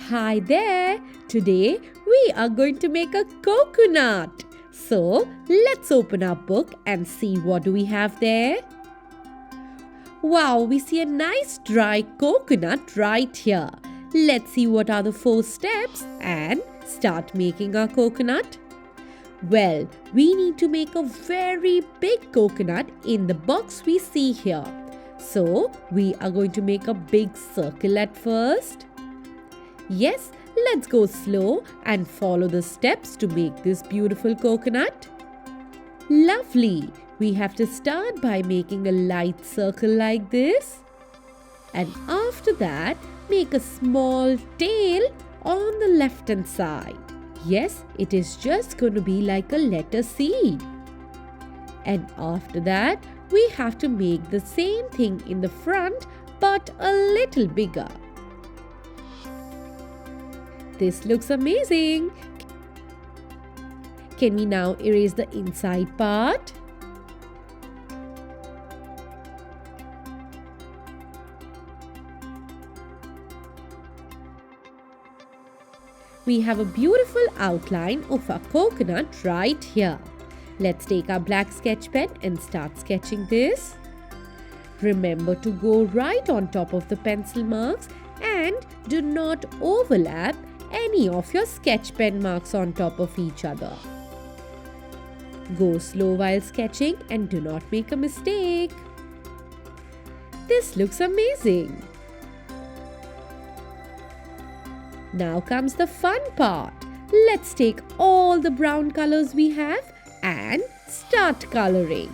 Hi there! Today we are going to make a coconut. So let's open our book and see what do we have there. Wow, we see a nice dry coconut right here. Let's see what are the 4 steps and start making our coconut. Well, we need to make a very big coconut in the box we see here. So we are going to make a big circle at first. Yes, let's go slow and follow the steps to make this beautiful coconut. Lovely! We have to start by making a light circle like this. And after that, make a small tail on the left hand side. Yes, it is just going to be like a letter C. And after that, we have to make the same thing in the front but a little bigger. This looks amazing. Can we now erase the inside part? We have a beautiful outline of our coconut right here. Let's take our black sketch pen and start sketching this. Remember to go right on top of the pencil marks and do not overlap any of your sketch pen marks on top of each other. Go slow while sketching and do not make a mistake. This looks amazing. Now comes the fun part. Let's take all the brown colors we have and start coloring.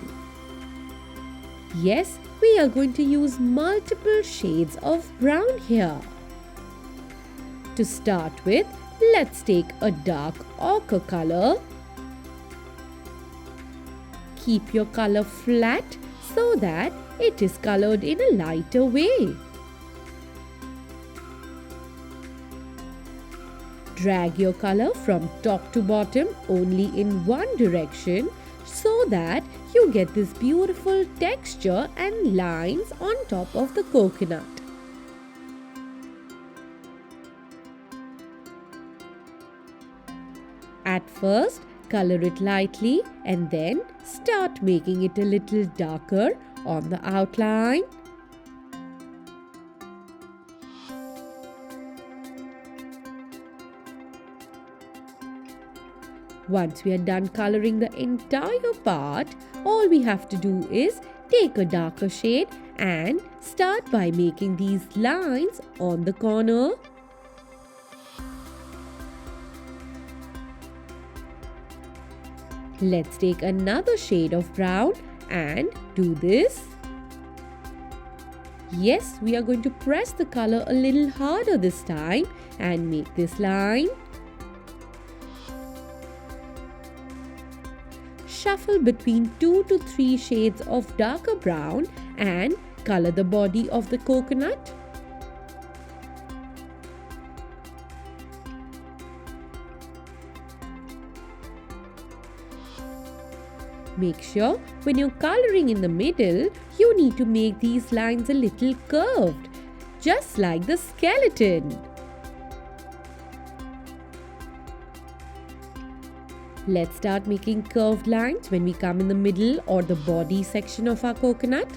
Yes, we are going to use multiple shades of brown here. To start with, let's take a dark ochre color. Keep your color flat so that it is colored in a lighter way. Drag your color from top to bottom only in one direction so that you get this beautiful texture and lines on top of the coconut. At first, color it lightly and then start making it a little darker on the outline. Once we are done coloring the entire part, all we have to do is take a darker shade and start by making these lines on the corner. Let's take another shade of brown and do this. Yes, we are going to press the color a little harder this time and make this line. Shuffle between 2 to 3 shades of darker brown and color the body of the coconut. Make sure when you're coloring in the middle, you need to make these lines a little curved, just like the skeleton. Let's start making curved lines when we come in the middle or the body section of our coconut.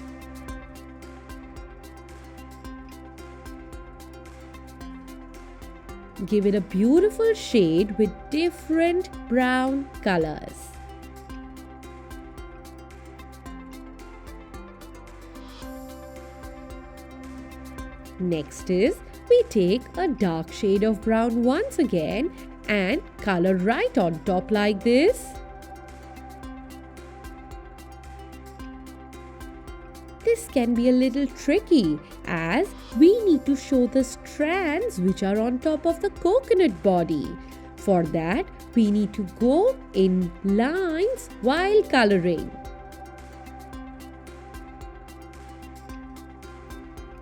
Give it a beautiful shade with different brown colors. Next is, we take a dark shade of brown once again and color right on top like this. This can be a little tricky as we need to show the strands which are on top of the coconut body. For that, we need to go in lines while coloring.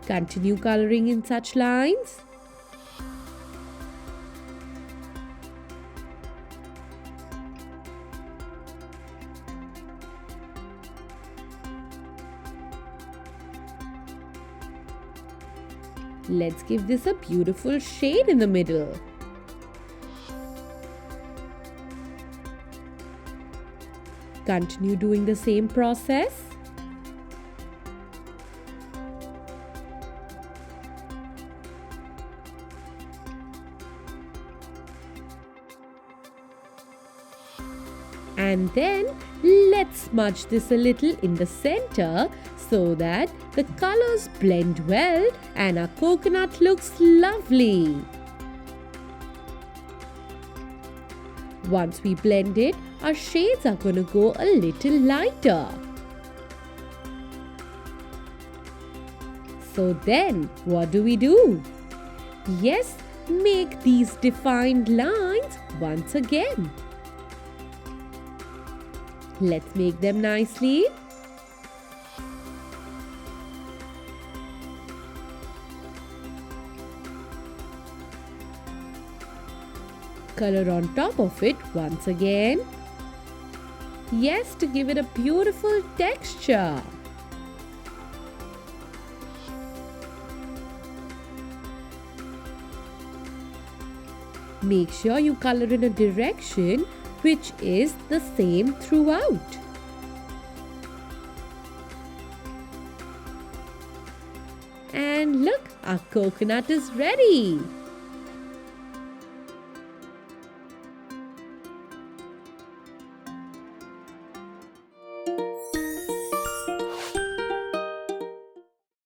Continue coloring in such lines. Let's give this a beautiful shade in the middle. Continue doing the same process. And then let's smudge this a little in the center so that the colors blend well and our coconut looks lovely. Once we blend it, our shades are going to go a little lighter. So then, what do? Yes, make these defined lines once again. Let's make them nicely. Color on top of it once again. Yes, to give it a beautiful texture. Make sure you color in a direction which is the same throughout. And look, our coconut is ready.